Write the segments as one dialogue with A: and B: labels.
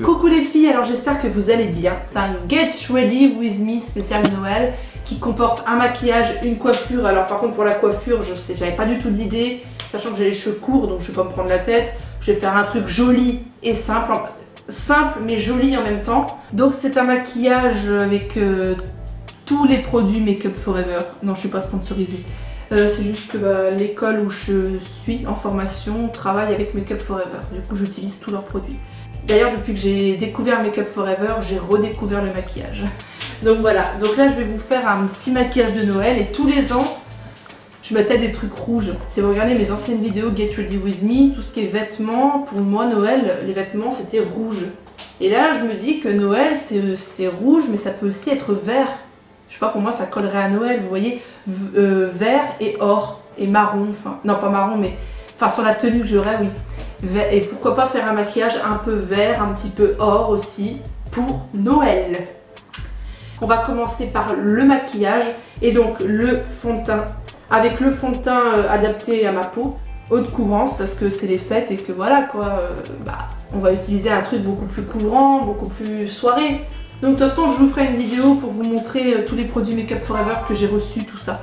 A: Coucou les filles, alors j'espère que vous allez bien. C'est un Get Ready With Me spécial Noël qui comporte un maquillage, une coiffure. Alors par contre pour la coiffure, j'avais pas du tout d'idée, sachant que j'ai les cheveux courts donc je vais pas me prendre la tête. Je vais faire un truc joli et simple, mais joli en même temps. Donc c'est un maquillage avec tous les produits Make Up Forever. Non, je suis pas sponsorisée. C'est juste que l'école où je suis en formation travaille avec Make Up Forever. Du coup j'utilise tous leurs produits. D'ailleurs, depuis que j'ai découvert Make Up Forever, j'ai redécouvert le maquillage. Donc voilà, donc là je vais vous faire un petit maquillage de Noël et tous les ans, je mettais des trucs rouges. Si vous regardez mes anciennes vidéos Get Ready With Me, tout ce qui est vêtements, pour moi Noël, les vêtements c'était rouge. Et là je me dis que Noël c'est rouge, mais ça peut aussi être vert. Je sais pas, pour moi ça collerait à Noël, vous voyez, vert et or, et marron, enfin, non pas marron, mais enfin sur la tenue que j'aurais, oui. Et pourquoi pas faire un maquillage un peu vert, un petit peu or aussi, pour Noël. On va commencer par le maquillage et donc le fond de teint. Avec le fond de teint adapté à ma peau, haute couvrance parce que c'est les fêtes et que voilà quoi, on va utiliser un truc beaucoup plus couvrant, beaucoup plus soirée. Donc de toute façon je vous ferai une vidéo pour vous montrer tous les produits Make Up Forever que j'ai reçus, tout ça,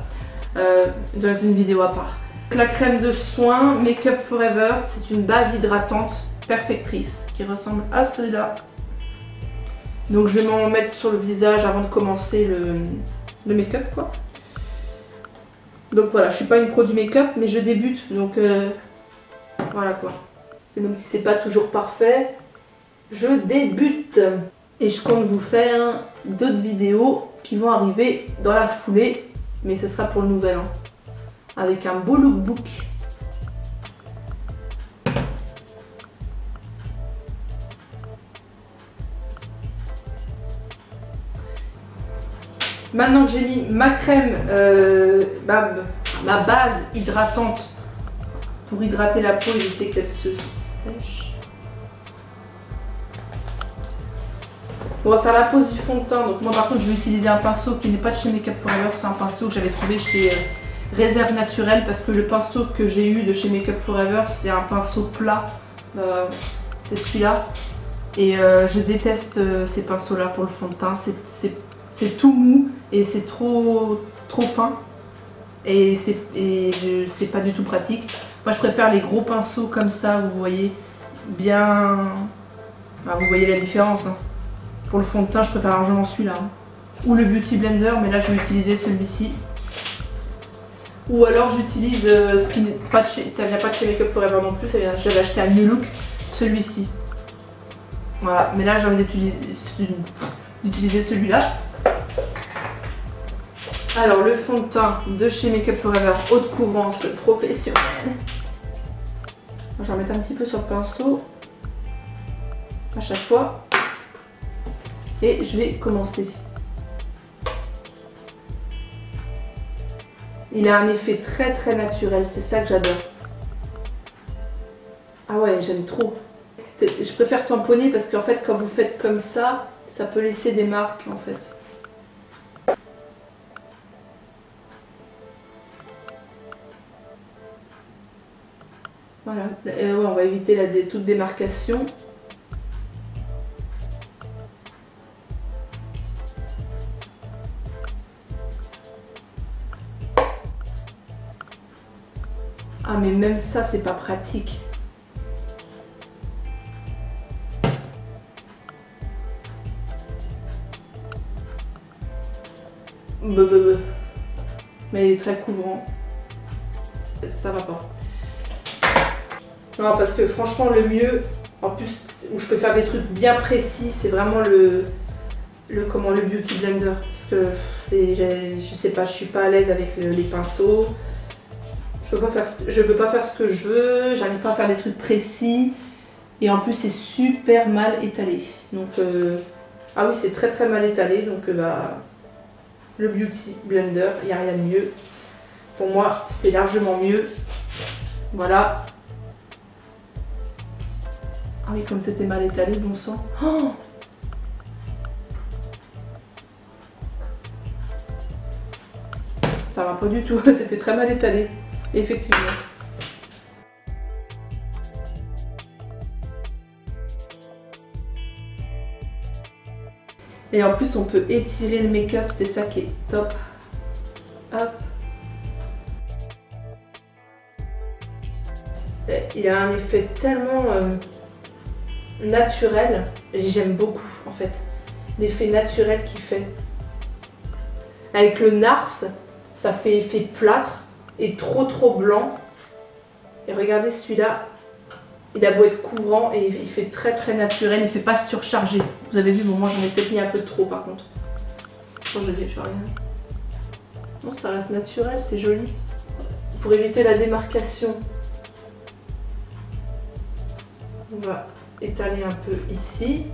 A: dans une vidéo à part. La crème de soin Make Up Forever, c'est une base hydratante perfectrice qui ressemble à cela. Donc je vais m'en mettre sur le visage avant de commencer le make-up quoi. Donc voilà, je suis pas une pro du make-up mais je débute donc voilà quoi. C'est même si c'est pas toujours parfait, je débute. Et je compte vous faire d'autres vidéos qui vont arriver dans la foulée, mais ce sera pour le nouvel an. Avec un beau lookbook. Maintenant que j'ai mis ma crème, ma base hydratante pour hydrater la peau, éviter qu'elle se sèche. On va faire la pose du fond de teint. Donc moi par contre je vais utiliser un pinceau qui n'est pas de chez Make Up Forever, c'est un pinceau que j'avais trouvé chez Réserve Naturelle parce que le pinceau que j'ai eu de chez Make Up Forever c'est un pinceau plat, c'est celui-là. Et je déteste ces pinceaux là pour le fond de teint, c'est tout mou et c'est trop fin et c'est pas du tout pratique. Moi je préfère les gros pinceaux comme ça, vous voyez bien, vous voyez la différence hein. Pour le fond de teint je préfère largement celui-là hein. Ou le Beauty Blender, mais là je vais utiliser celui-ci. Ou alors j'utilise ce qui n'est pas de chez, ça vient pas de chez Make Up Forever non plus, j'avais acheté un New Look, celui-ci. Voilà, mais là j'ai envie d'utiliser celui-là. Alors le fond de teint de chez Make Up Forever, haute couvrance professionnelle. Je vais en mettre un petit peu sur le pinceau à chaque fois. Et je vais commencer. Il a un effet très naturel, c'est ça que j'adore. Ah ouais, j'aime trop. Je préfère tamponner parce qu'en fait quand vous faites comme ça peut laisser des marques en fait. Voilà, ouais, on va éviter toute démarcation. Ah mais même ça c'est pas pratique. Mais il est très couvrant. Ça va pas. Non parce que franchement le mieux, en plus où je peux faire des trucs bien précis, c'est vraiment le Beauty Blender. Parce que je sais pas, je suis pas à l'aise avec les pinceaux. Je peux pas faire ce que je veux, j'arrive pas à faire des trucs précis. Et en plus c'est super mal étalé. Donc ah oui c'est très mal étalé. Donc le Beauty Blender, il n'y a rien de mieux. Pour moi c'est largement mieux. Voilà. Ah oui comme c'était mal étalé, bon sang. Oh ça va pas du tout, c'était très mal étalé. Effectivement. Et en plus, on peut étirer le make-up, c'est ça qui est top. Hop. Et il a un effet tellement naturel, et j'aime beaucoup en fait, l'effet naturel qu'il fait. Avec le NARS, ça fait effet plâtre et trop blanc. Et regardez celui-là, il a beau être couvrant et il fait très naturel, il fait pas surchargé. Vous avez vu, bon, moi j'en ai peut-être mis un peu trop par contre. Bon, je dis, je rien. Non, ça reste naturel, c'est joli. Pour éviter la démarcation, on va étaler un peu ici.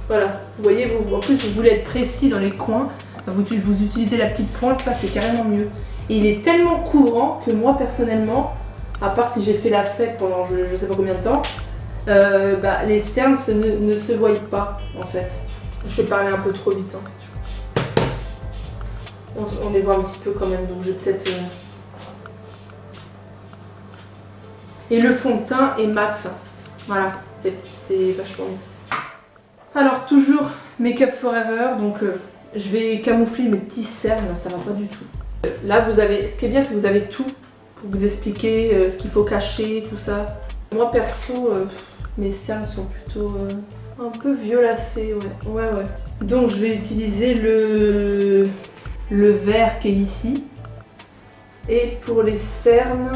A: Voilà, vous voyez, en plus vous voulez être précis dans les coins, vous utilisez la petite pointe, là c'est carrément mieux. Et il est tellement couvrant que moi personnellement, à part si j'ai fait la fête pendant je sais pas combien de temps, les cernes ne se voient pas en fait. Je vais parler un peu trop vite. Hein. On les voit un petit peu quand même, donc je vais peut-être... Et le fond de teint est mat. Voilà, c'est vachement mieux. Alors toujours Make Up Forever, donc je vais camoufler mes petits cernes, ça va pas du tout. Là vous avez, ce qui est bien c'est que vous avez tout pour vous expliquer ce qu'il faut cacher, tout ça. Moi perso, mes cernes sont plutôt un peu violacées, ouais. Donc je vais utiliser le vert qui est ici. Et pour les cernes,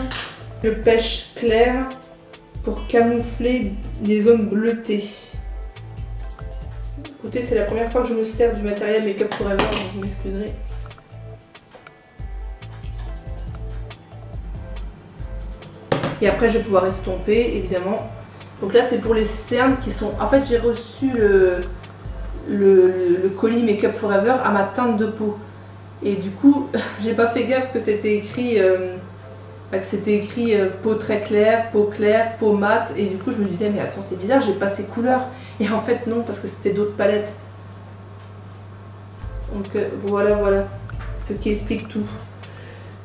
A: le pêche clair pour camoufler les zones bleutées. Écoutez, c'est la première fois que je me sers du matériel Make Up Forever, donc vous m'excuserez. Et après, je vais pouvoir estomper, évidemment. Donc là, c'est pour les cernes qui sont... En fait, j'ai reçu le colis Make Up Forever à ma teinte de peau. Et du coup, j'ai pas fait gaffe que c'était écrit... peau très claire, peau mate, et du coup je me disais mais attends c'est bizarre, j'ai pas ces couleurs, et en fait non parce que c'était d'autres palettes. Donc voilà ce qui explique tout.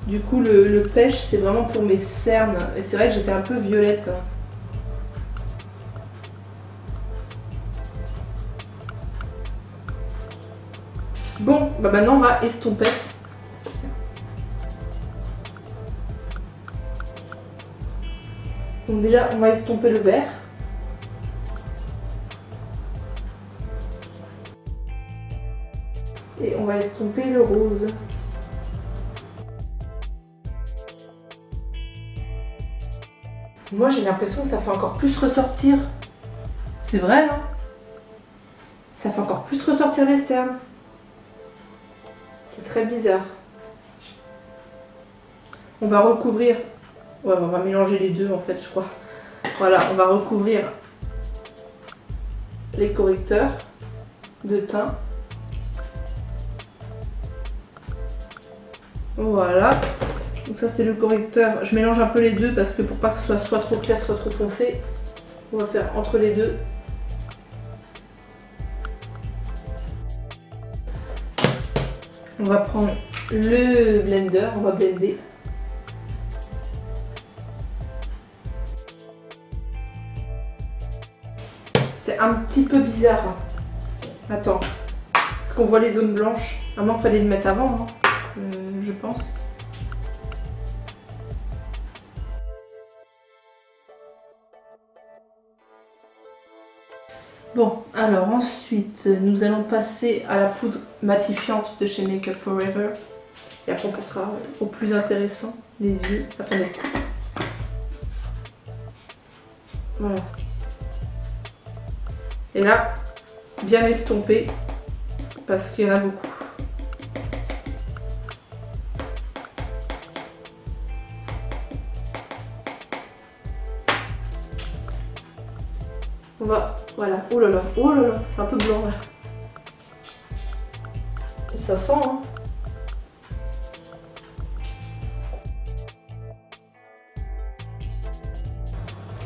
A: Du coup le pêche c'est vraiment pour mes cernes, et c'est vrai que j'étais un peu violette. Bon bah maintenant on va estompette. Donc déjà, on va estomper le vert. Et on va estomper le rose. Moi, j'ai l'impression que ça fait encore plus ressortir. C'est vrai, non? Ça fait encore plus ressortir les cernes. C'est très bizarre. On va recouvrir... Ouais, on va mélanger les deux en fait, je crois. Voilà, on va recouvrir les correcteurs de teint. Voilà. Donc ça c'est le correcteur. Je mélange un peu les deux parce que pour pas que ce soit soit trop clair, soit trop foncé. On va faire entre les deux. On va prendre le blender, on va blender. C'est un petit peu bizarre. Attends. Est-ce qu'on voit les zones blanches? Ah non, il fallait le mettre avant, hein, je pense. Bon, alors ensuite, nous allons passer à la poudre matifiante de chez Make Up Forever. Et après, on passera au plus intéressant, les yeux. Attendez. Voilà. Et là, bien estompé, parce qu'il y en a beaucoup. On va, voilà, oh là là, c'est un peu blanc là. Et ça sent, hein.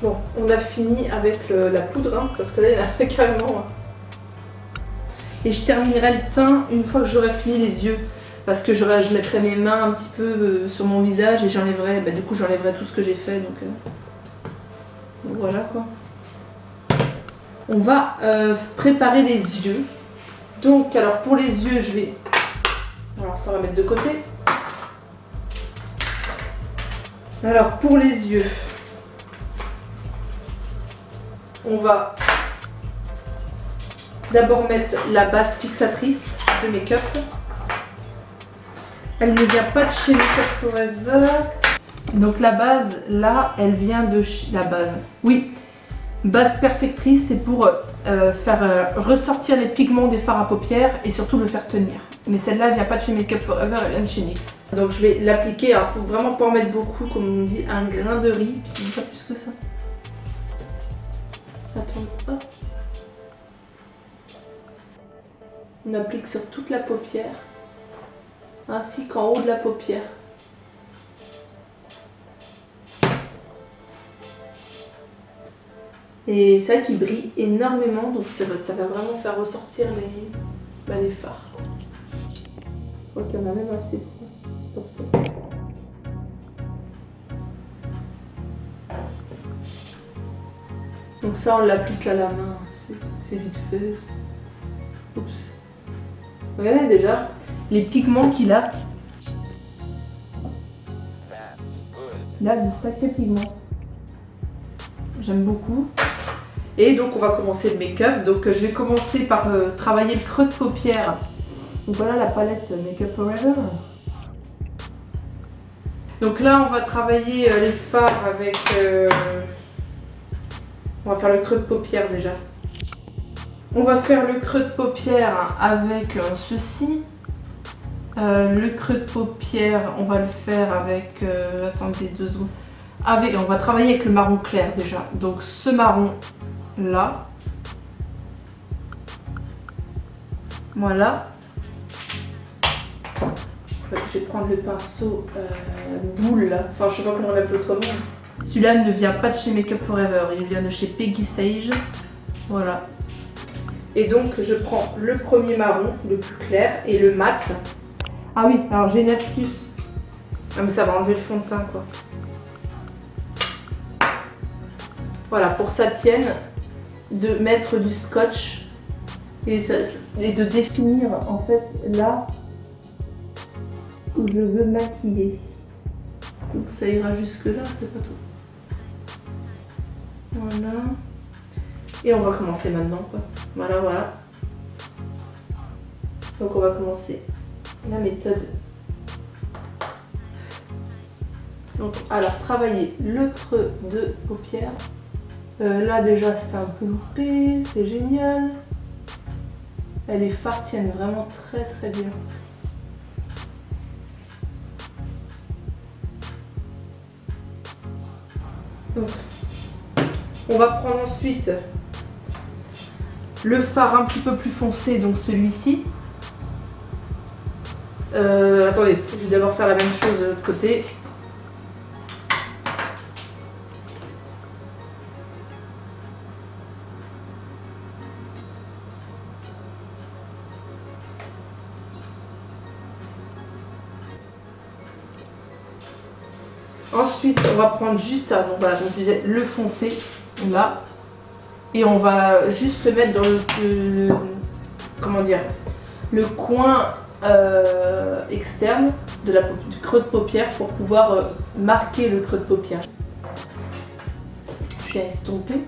A: Bon, on a fini avec la poudre, hein, parce que là, il y en a carrément. Et je terminerai le teint une fois que j'aurai fini les yeux. Parce que je mettrais mes mains un petit peu sur mon visage et j'enlèverais, du coup j'enlèverais tout ce que j'ai fait. Donc voilà quoi. On va préparer les yeux. Donc alors pour les yeux je vais... Alors ça on va mettre de côté. Alors pour les yeux, on va d'abord mettre la base fixatrice de make-up. Elle ne vient pas de chez Make-up Forever. Donc la base, là, elle vient de la base. Oui, base perfectrice, c'est pour faire ressortir les pigments des fards à paupières et surtout le faire tenir. Mais celle-là, elle vient pas de chez Make-up Forever, elle vient de chez NYX. Donc je vais l'appliquer. Alors il faut vraiment pas en mettre beaucoup, comme on dit, un grain de riz. Pas plus que ça. Attends, hop. On applique sur toute la paupière, ainsi qu'en haut de la paupière. Et c'est vrai qu'il brille énormément, donc ça va vraiment faire ressortir les fards. Je crois qu'il y en a même assez. Donc ça on l'applique à la main, c'est vite fait. Oups. Regardez déjà les pigments qu'il a. Il a de sacrés pigments. J'aime beaucoup. Et donc on va commencer le make-up. Donc je vais commencer par travailler le creux de paupière. Donc voilà la palette Make-up Forever. Donc là on va travailler les fards avec... On va faire le creux de paupière déjà. On va faire le creux de paupière avec ceci. Le creux de paupière, on va le faire avec... attendez 2 secondes. On va travailler avec le marron clair déjà. Donc ce marron là. Voilà. Je vais prendre le pinceau boule là. Enfin je sais pas comment on l'appelle autrement. Celui-là ne vient pas de chez Make-up Forever. Il vient de chez Peggy Sage. Voilà. Et donc je prends le premier marron, le plus clair, et le mat. Ah oui, alors j'ai une astuce. Ah mais ça va enlever le fond de teint quoi. Voilà, pour que ça tienne, de mettre du scotch et de définir en fait là où je veux maquiller. Donc ça ira jusque là, c'est pas tout. Voilà. Et on va commencer maintenant quoi. Voilà, voilà. Donc on va commencer la méthode. Donc alors travailler le creux de paupière. Là déjà c'est un peu loupé, c'est génial. Et les fards tiennent vraiment très très bien. Donc, on va prendre ensuite le fard un petit peu plus foncé, donc celui-ci. Attendez, je vais d'abord faire la même chose de l'autre côté. Ensuite, on va prendre juste avant, voilà, comme je disais, le foncé, là. Et on va juste le mettre dans comment dire, le coin externe du creux de paupière pour pouvoir marquer le creux de paupière. Je viens estomper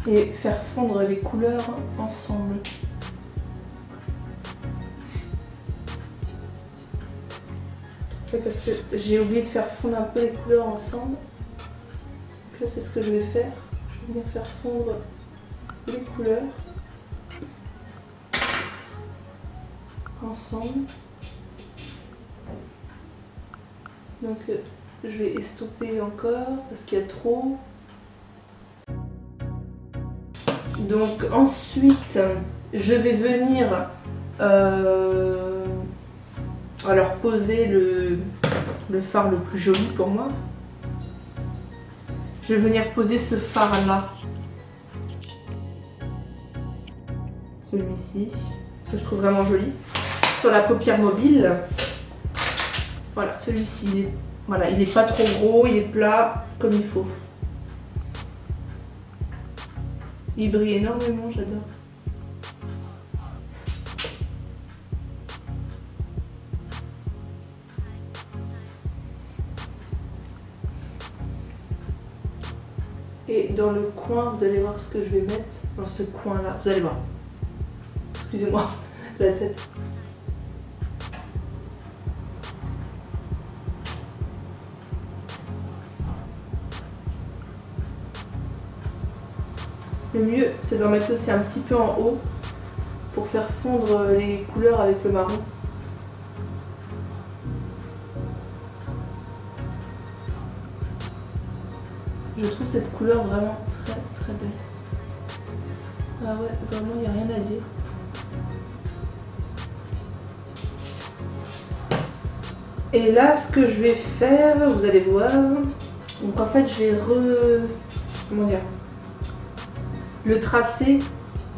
A: et faire fondre les couleurs ensemble. Parce que j'ai oublié de faire fondre un peu les couleurs ensemble. Donc là c'est ce que je vais faire. Je vais venir faire fondre les couleurs ensemble. Donc je vais estomper encore parce qu'il y a trop. Donc ensuite je vais venir alors poser le fard le plus joli pour moi. Je vais venir poser ce fard là. Celui-ci, que je trouve vraiment joli. sur la paupière mobile. Voilà, celui-ci, voilà, il n'est pas trop gros, il est plat comme il faut. Il brille énormément, j'adore. Et dans le coin, vous allez voir ce que je vais mettre. Dans ce coin-là, vous allez voir. Excusez-moi, la tête. Le mieux, c'est d'en mettre aussi un petit peu en haut pour faire fondre les couleurs avec le marron. Je trouve cette couleur vraiment très très belle. Ah ouais, vraiment, il n'y a rien à dire. Et là, ce que je vais faire, vous allez voir. Donc en fait, je vais comment dire, le tracé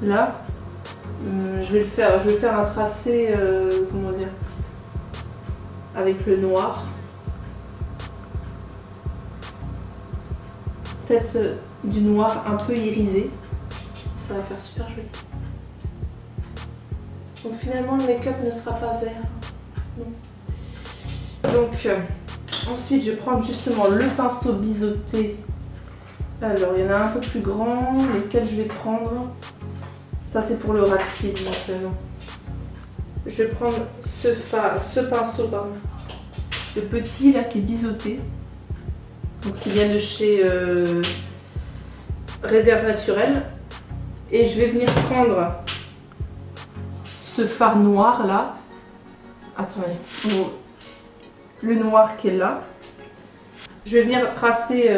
A: là. Je vais faire un tracé, comment dire, avec le noir. Peut-être du noir un peu irisé. Ça va faire super joli. Donc finalement, le make-up ne sera pas vert. Non. Donc ensuite, je vais prendre justement le pinceau biseauté. Alors, il y en a un peu plus grand, lesquels je vais prendre. Ça, c'est pour le ras de cils maintenant. Je vais prendre ce pinceau, pardon. Le petit là qui est biseauté. Donc, c'est bien de chez Réserve Naturelle. Et je vais venir prendre ce fard noir là. Attendez. Le noir qui est là. Je vais venir tracer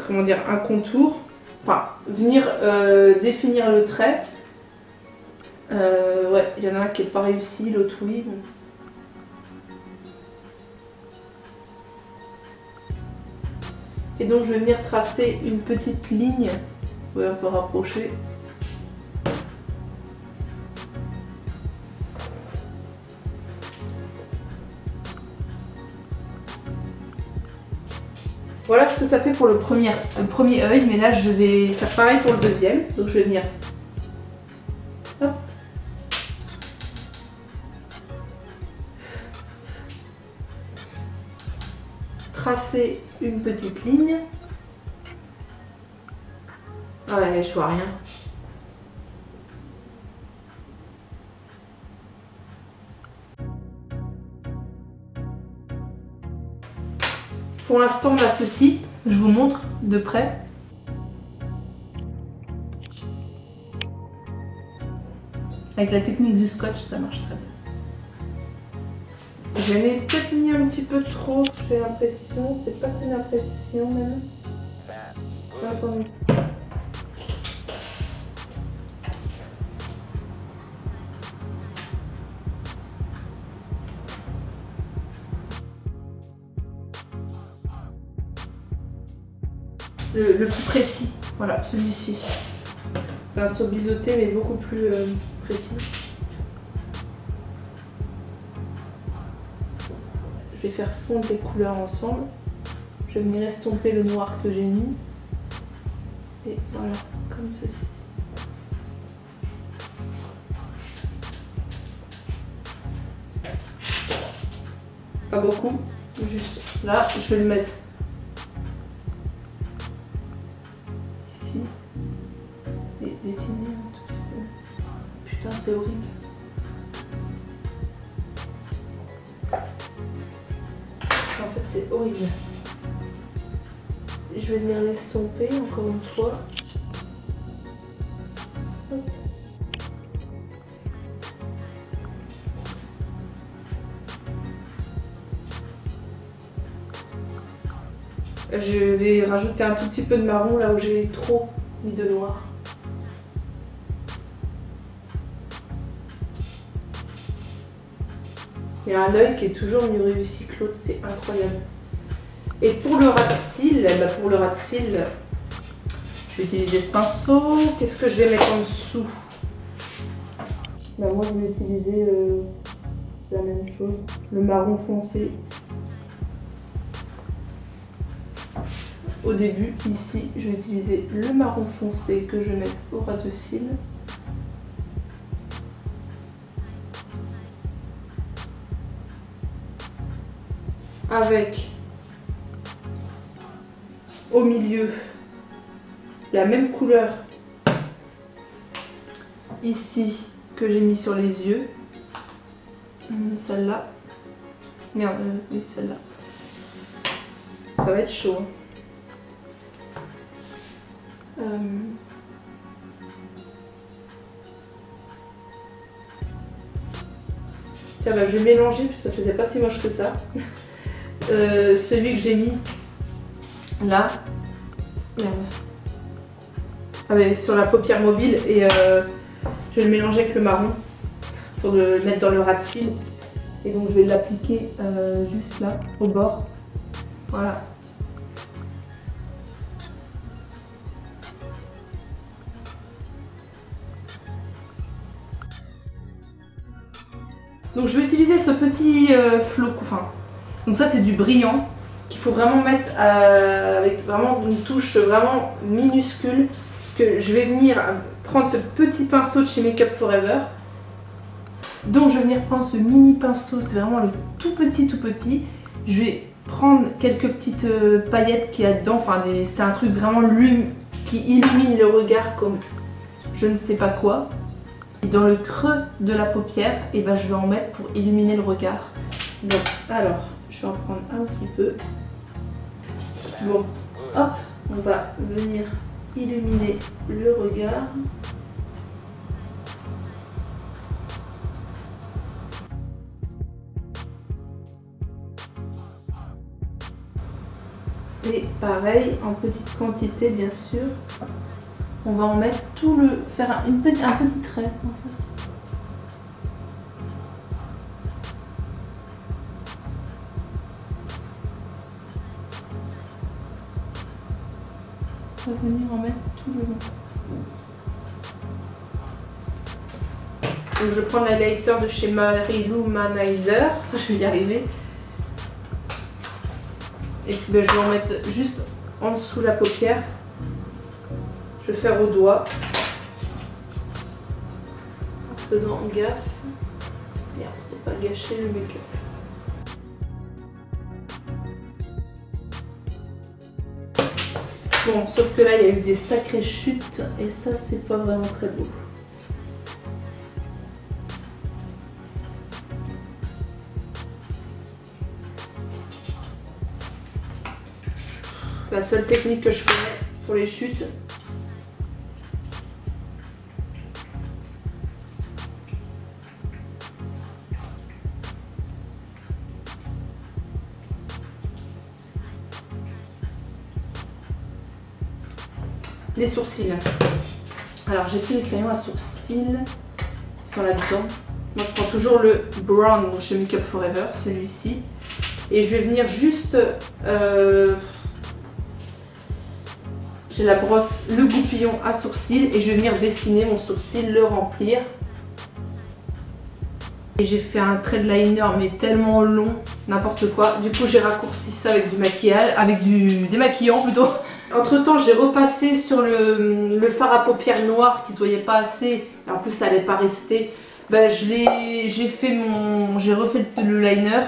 A: comment dire, un contour. Enfin, venir définir le trait. Ouais, il y en a un qui n'est pas réussi, l'autre oui. Et donc je vais venir tracer une petite ligne. Vous pouvez un peu rapprocher. Voilà ce que ça fait pour le premier œil, mais là je vais faire pareil pour le deuxième. Donc je vais venir, hop, tracer une petite ligne. Ouais, je vois rien. Pour l'instant, on a ceci. Je vous montre de près. Avec la technique du scotch, ça marche très bien. J'en ai peut-être mis un petit peu trop, j'ai l'impression. C'est pas une impression même. Attendez. Le plus précis, voilà, celui-ci. Pinceau biseauté, mais beaucoup plus précis. Je vais faire fondre les couleurs ensemble. Je vais venir estomper le noir que j'ai mis. Et voilà, comme ceci. Pas beaucoup, juste là, je vais le mettre ici et dessiner un tout petit peu. Putain, c'est horrible. En fait, c'est horrible. Je vais venir l'estomper encore une fois. Hop. Je vais rajouter un tout petit peu de marron là où j'ai trop mis de noir. Il y a un œil qui est toujours mieux réussi que l'autre, c'est incroyable. Et pour le ras de cils, je vais utiliser ce pinceau. Qu'est-ce que je vais mettre en dessous? Bah moi je vais utiliser la même chose, le marron foncé. Au début, ici, je vais utiliser le marron foncé que je vais mettre au ras de cils. Avec au milieu la même couleur ici que j'ai mis sur les yeux. Celle-là. Merde, oui, celle-là. Ça va être chaud. Tiens, bah, je vais mélanger, parce que ça faisait pas si moche que ça. Celui que j'ai mis là. Merde. Ah ouais, sur la paupière mobile et je vais le mélanger avec le marron pour le mettre dans le ras de cils. Et donc je vais l'appliquer juste là, au bord. Voilà. Donc je vais utiliser ce petit flocon, enfin, donc ça c'est du brillant qu'il faut vraiment mettre avec vraiment une touche vraiment minuscule, que je vais venir prendre ce petit pinceau de chez Make Up For Ever. Donc je vais venir prendre ce mini pinceau, c'est vraiment le tout petit. Je vais prendre quelques petites paillettes qu'il y a dedans, enfin c'est un truc vraiment qui illumine le regard comme je ne sais pas quoi. Et dans le creux de la paupière, et ben je vais en mettre pour illuminer le regard. Donc alors, je vais en prendre un petit peu. Bon, hop, on va venir illuminer le regard. Et pareil, en petite quantité bien sûr. On va en mettre tout le... faire un petit trait en fait. On va venir en mettre tout le long. Donc je prends l'highlighter de chez Marilou Manizer, je vais y arriver. Et puis ben, je vais en mettre juste en dessous la paupière. Je vais faire au doigt. En faisant gaffe. Merde, faut pas gâcher le make-up. Bon, sauf que là il y a eu des sacrées chutes et ça c'est pas vraiment très beau. La seule technique que je connais pour les chutes. Les sourcils. Alors j'ai pris les crayons à sourcils. Ils sont là-dedans. Moi je prends toujours le brown chez Make Up For Ever, celui-ci. Et je vais venir juste... j'ai la brosse, le goupillon à sourcils et je vais venir dessiner mon sourcil, le remplir. Et j'ai fait un trait de liner mais tellement long, n'importe quoi. Du coup j'ai raccourci ça avec du maquillage, avec du démaquillant plutôt. Entre temps j'ai repassé sur le fard à paupières noir qui se voyait pas assez. Et en plus ça allait pas rester. Ben, j'ai refait le liner.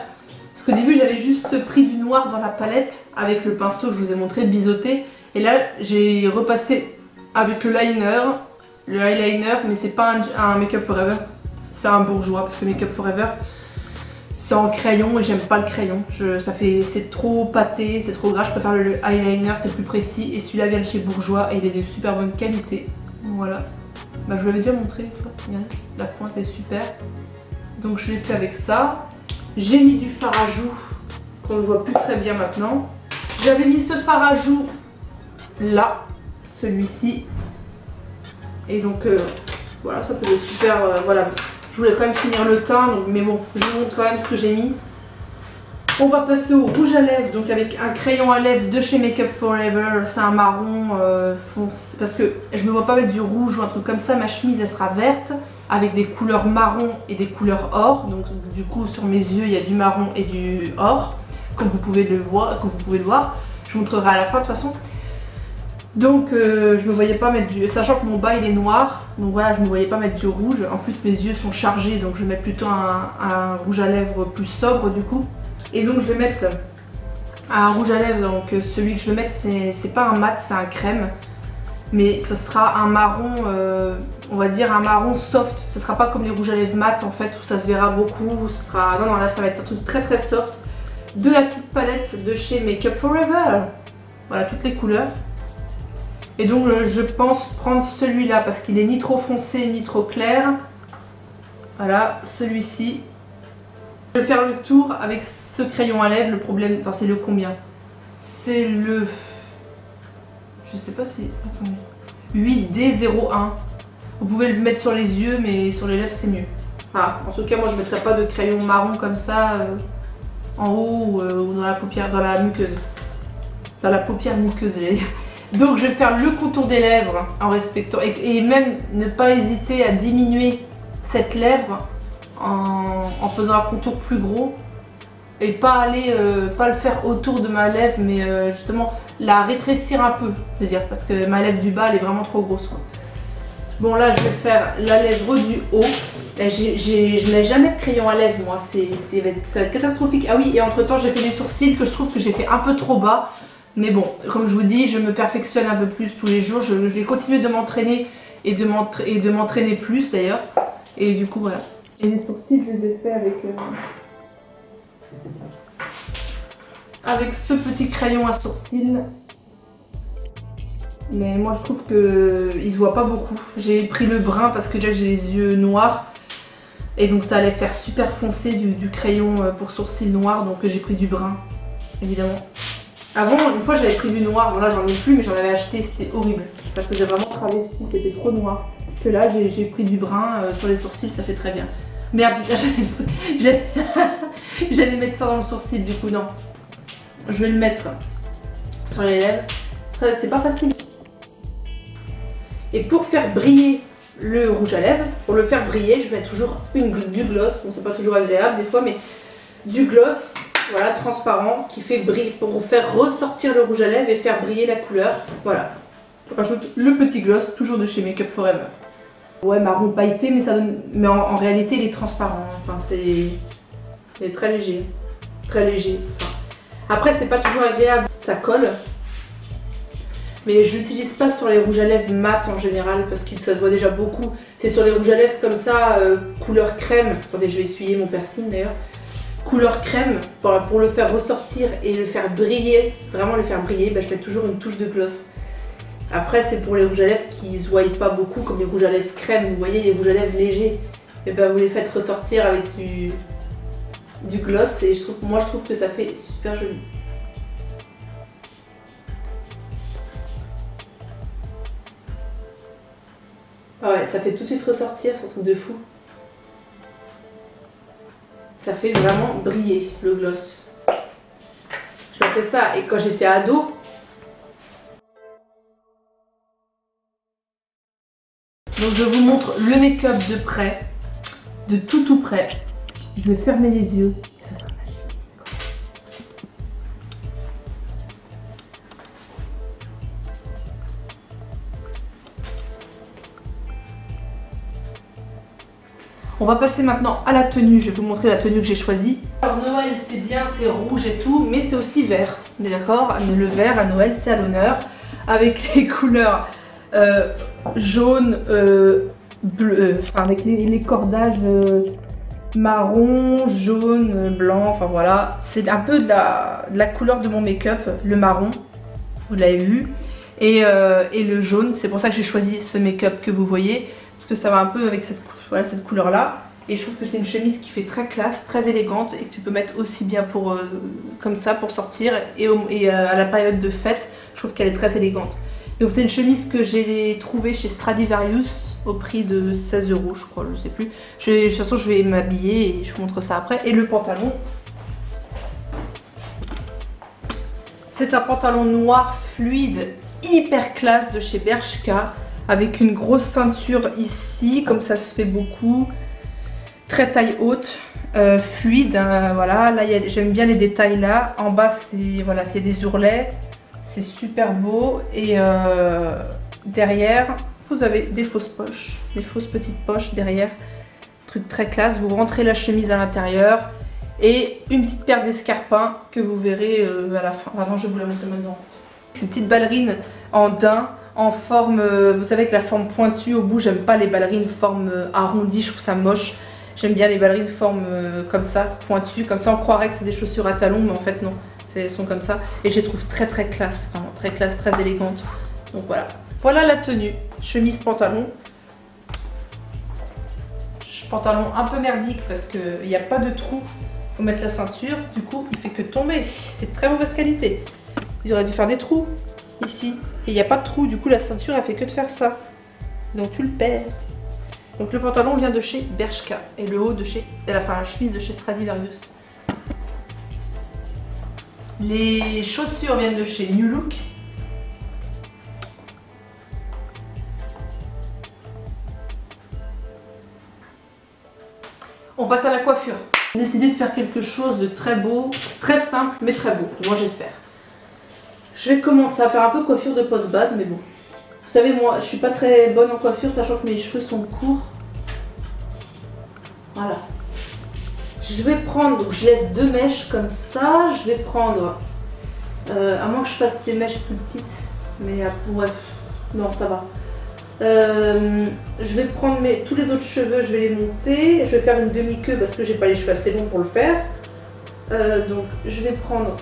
A: Parce qu'au début j'avais juste pris du noir dans la palette avec le pinceau que je vous ai montré, biseauté. Et là j'ai repassé avec le liner, le eyeliner, mais c'est pas un Make Up For Ever. C'est un bourgeois parce que Make Up For Ever c'est en crayon et j'aime pas le crayon. C'est trop pâté, c'est trop gras, je préfère le eyeliner, c'est plus précis. Et celui-là vient de chez Bourjois et il est de super bonne qualité. Voilà. Bah, je vous l'avais déjà montré, tu vois. Regarde, la pointe est super. Donc je l'ai fait avec ça. J'ai mis du fard à joues qu'on ne voit plus très bien maintenant. J'avais mis ce fard à joues là, celui-ci. Et donc voilà, ça faisait super. Voilà. Je voulais quand même finir le teint, donc, mais bon, je vous montre quand même ce que j'ai mis. On va passer au rouge à lèvres, donc avec un crayon à lèvres de chez Make Up For Ever. C'est un marron foncé, parce que je me vois pas mettre du rouge ou un truc comme ça. Ma chemise, elle sera verte. avec des couleurs marron et des couleurs or. Donc du coup sur mes yeux il y a du marron et du or, comme vous pouvez le voir. Je vous montrerai à la fin de toute façon. Donc je me voyais pas mettre du... Sachant que mon bas il est noir, donc voilà, je me voyais pas mettre du rouge. En plus mes yeux sont chargés, donc je vais mettre plutôt un rouge à lèvres plus sobre du coup. Et donc je vais mettre un rouge à lèvres, donc celui que je vais mettre c'est pas un mat, c'est un crème. Mais ce sera un marron, on va dire un marron soft. Ce sera pas comme les rouges à lèvres mat en fait, où ça se verra beaucoup. Ce sera... Non, là ça va être un truc très très soft. De la petite palette de chez Make Up For Ever. Voilà, toutes les couleurs. Et donc je pense prendre celui-là parce qu'il est ni trop foncé ni trop clair. Voilà, celui-ci. Je vais faire le tour avec ce crayon à lèvres. Le problème, enfin c'est le combien? C'est le... Je sais pas si... Attendez. 8D01. Vous pouvez le mettre sur les yeux mais sur les lèvres c'est mieux. Voilà, en tout cas moi je ne mettrai pas de crayon marron comme ça en haut ou dans la paupière, dans la muqueuse. Dans la paupière muqueuse j'allais dire. Donc je vais faire le contour des lèvres en respectant et même ne pas hésiter à diminuer cette lèvre en faisant un contour plus gros et pas le faire autour de ma lèvre mais justement la rétrécir un peu, je veux dire, parce que ma lèvre du bas elle est vraiment trop grosse quoi. Bon là je vais faire la lèvre du haut. Je mets jamais de crayon à lèvres moi, ça va être catastrophique. Ah oui, et entre temps j'ai fait des sourcils que je trouve que j'ai fait un peu trop bas. Mais bon, comme je vous dis, je me perfectionne un peu plus tous les jours. Je vais continuer de m'entraîner et de m'entraîner plus d'ailleurs. Et du coup, voilà. Et les sourcils, je les ai fait avec ce petit crayon à sourcils. Mais moi, je trouve qu'il se voit pas beaucoup. J'ai pris le brun parce que déjà j'ai les yeux noirs. Et donc ça allait faire super foncé du crayon pour sourcils noirs. Donc j'ai pris du brun, évidemment. Avant, une fois j'avais pris du noir, bon là j'en ai plus mais j'en avais acheté, c'était horrible. Ça faisait vraiment travesti, c'était trop noir. Que là j'ai pris du brun sur les sourcils, ça fait très bien. Mais après, j'allais mettre ça dans le sourcil du coup, non. Je vais le mettre sur les lèvres, c'est pas facile. Et pour faire briller le rouge à lèvres, pour le faire briller, je mets toujours du gloss. Bon c'est pas toujours agréable des fois mais du gloss. Voilà, transparent, qui fait briller, pour faire ressortir le rouge à lèvres et faire briller la couleur. Voilà. Je rajoute le petit gloss, toujours de chez Make Up For Ever. Ouais, marron pailleté, mais ça donne. Mais en réalité, il est transparent. Enfin, c'est très léger. Très léger. Enfin, après, c'est pas toujours agréable. Ça colle. Mais j'utilise pas sur les rouges à lèvres mat en général parce que ça se voit déjà beaucoup. C'est sur les rouges à lèvres comme ça, couleur crème. Attendez, je vais essuyer mon piercing d'ailleurs. Couleur crème, pour le faire ressortir et le faire briller, vraiment le faire briller, bah, je mets toujours une touche de gloss. Après c'est pour les rouges à lèvres qui ne se voient pas beaucoup comme les rouges à lèvres crème, vous voyez les rouges à lèvres légers, et bah, vous les faites ressortir avec du gloss et moi je trouve que ça fait super joli. Ah ouais, ça fait tout de suite ressortir, c'est un truc de fou. Ça fait vraiment briller le gloss. Je mettais ça et quand j'étais ado. Donc je vous montre le make-up de près, de tout près. Je vais fermer les yeux et ça sera magique. On va passer maintenant à la tenue, je vais vous montrer la tenue que j'ai choisie. Alors Noël c'est bien, c'est rouge et tout, mais c'est aussi vert, d'accord? Le vert à Noël c'est à l'honneur, avec les couleurs jaune, bleu, enfin avec les cordages marron, jaune, blanc, enfin voilà. C'est un peu de la couleur de mon make-up, le marron, vous l'avez vu, et le jaune, c'est pour ça que j'ai choisi ce make-up que vous voyez. Que ça va un peu avec cette couleur là et je trouve que c'est une chemise qui fait très classe, très élégante et que tu peux mettre aussi bien comme ça pour sortir et à la période de fête je trouve qu'elle est très élégante. Donc c'est une chemise que j'ai trouvée chez Stradivarius au prix de 16 € je crois, je sais plus. De toute façon je vais m'habiller et je vous montre ça après. Et le pantalon, c'est un pantalon noir fluide hyper classe de chez Bershka avec une grosse ceinture ici, comme ça se fait beaucoup. Très taille haute, fluide, hein, voilà. Là, j'aime bien les détails là. En bas, c'est voilà, il y a des ourlets. C'est super beau. Et derrière, vous avez des fausses poches, des fausses petites poches derrière. Truc très classe. Vous rentrez la chemise à l'intérieur. Et une petite paire d'escarpins que vous verrez à la fin. Pardon, je vais vous la montrer maintenant. Ces petites ballerines en daim, en forme, vous savez, avec la forme pointue. Au bout, j'aime pas les ballerines forme arrondie, je trouve ça moche. J'aime bien les ballerines forme comme ça, pointues. Comme ça, on croirait que c'est des chaussures à talons, mais en fait, non. Elles sont comme ça. Et je les trouve très très classe, vraiment très classe, très élégante. Donc voilà. Voilà la tenue. Chemise, pantalon. Pantalon un peu merdique parce qu'il n'y a pas de trou pour mettre la ceinture. Du coup, il fait que tomber. C'est de très mauvaise qualité. Ils auraient dû faire des trous ici. Et il n'y a pas de trou. Du coup, la ceinture, elle fait que de faire ça. Donc tu le perds. Donc le pantalon vient de chez Bershka et le haut de chez, enfin la chemise de chez Stradivarius. Les chaussures viennent de chez New Look. On passe à la coiffure. J'ai décidé de faire quelque chose de très beau, très simple, mais très beau. Moi j'espère. Je vais commencer à faire un peu coiffure de post-bad, mais bon. Vous savez, moi, je suis pas très bonne en coiffure, sachant que mes cheveux sont courts. Voilà. Je vais prendre, donc je laisse 2 mèches comme ça. Je vais prendre, à moins que je fasse des mèches plus petites, mais ouais, non, ça va. Je vais prendre tous les autres cheveux, je vais les monter. Je vais faire une demi-queue parce que j'ai pas les cheveux assez longs pour le faire. Donc, je vais prendre,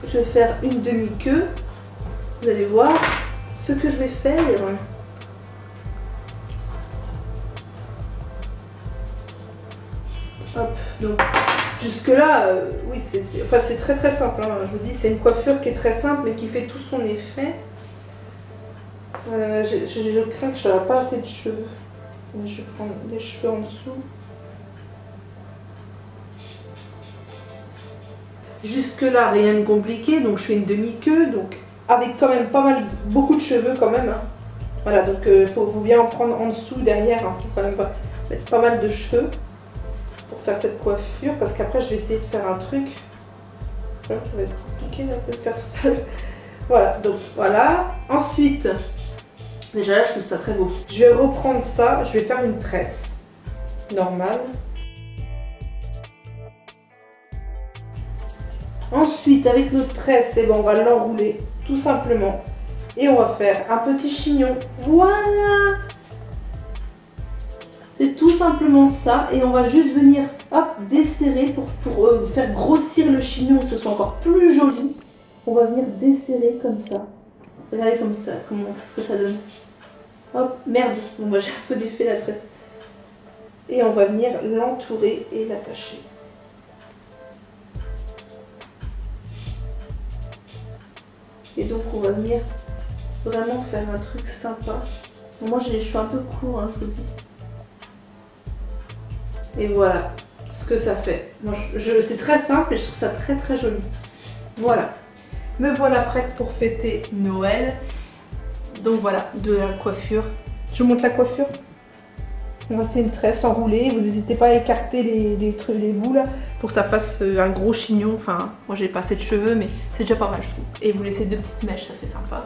A: je vais faire une demi-queue. Vous allez voir ce que je vais faire. Hop, donc jusque là, oui, c'est très très simple. Hein. Je vous dis, c'est une coiffure qui est très simple mais qui fait tout son effet. Je crains que je n'aurai pas assez de cheveux. Je vais prendre des cheveux en dessous. Jusque là, rien de compliqué. Donc je fais une demi-queue. Donc avec quand même pas mal, beaucoup de cheveux quand même. Hein. Voilà, donc il faut bien en prendre en dessous, derrière. Il faut quand même mettre pas mal de cheveux pour faire cette coiffure. Parce qu'après, je vais essayer de faire un truc. Ça va être compliqué de le faire seul. Voilà, donc voilà. Ensuite, déjà là, je trouve ça très beau. Je vais reprendre ça. Je vais faire une tresse normale. Ensuite, avec notre tresse, on va l'enrouler tout simplement. Et on va faire un petit chignon. Voilà! C'est tout simplement ça. Et on va juste venir hop, desserrer pour faire grossir le chignon, que ce soit encore plus joli. On va venir desserrer comme ça. Regardez comme ça, ce que ça donne. Hop, merde, bon, moi j'ai un peu défait la tresse. Et on va venir l'entourer et l'attacher. Et donc on va venir vraiment faire un truc sympa. Bon, moi j'ai les cheveux un peu courts, hein, je vous dis. Et voilà ce que ça fait. C'est très simple et je trouve ça très très joli. Voilà. Me voilà prête pour fêter Noël. Donc voilà, de la coiffure. Je vous montre la coiffure. C'est une tresse enroulée. Vous n'hésitez pas à écarter les bouts là pour que ça fasse un gros chignon. Enfin, moi j'ai pas assez de cheveux, mais c'est déjà pas mal, je trouve. Et vous laissez 2 petites mèches, ça fait sympa.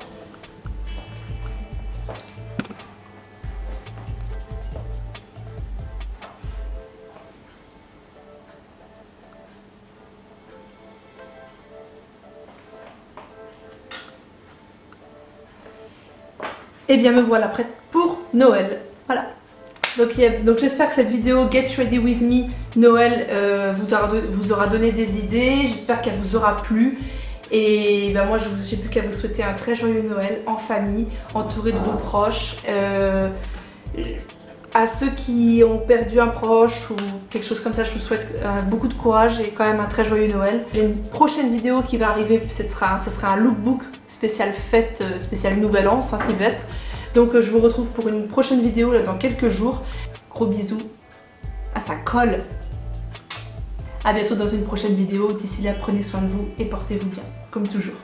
A: Et bien me voilà prête pour Noël. Voilà. Donc j'espère que cette vidéo Get Ready With Me Noël vous aura donné des idées. J'espère qu'elle vous aura plu. Et ben moi j'ai plus qu'à vous souhaiter un très joyeux Noël en famille, entouré de vos proches. À ceux qui ont perdu un proche ou quelque chose comme ça, je vous souhaite beaucoup de courage et quand même un très joyeux Noël. J'ai une prochaine vidéo qui va arriver, ce sera un lookbook spécial fête, spécial Nouvel An, Saint-Sylvestre. Donc je vous retrouve pour une prochaine vidéo là, dans quelques jours. Gros bisous. Ah, ça colle. À bientôt dans une prochaine vidéo. D'ici là, prenez soin de vous et portez-vous bien, comme toujours.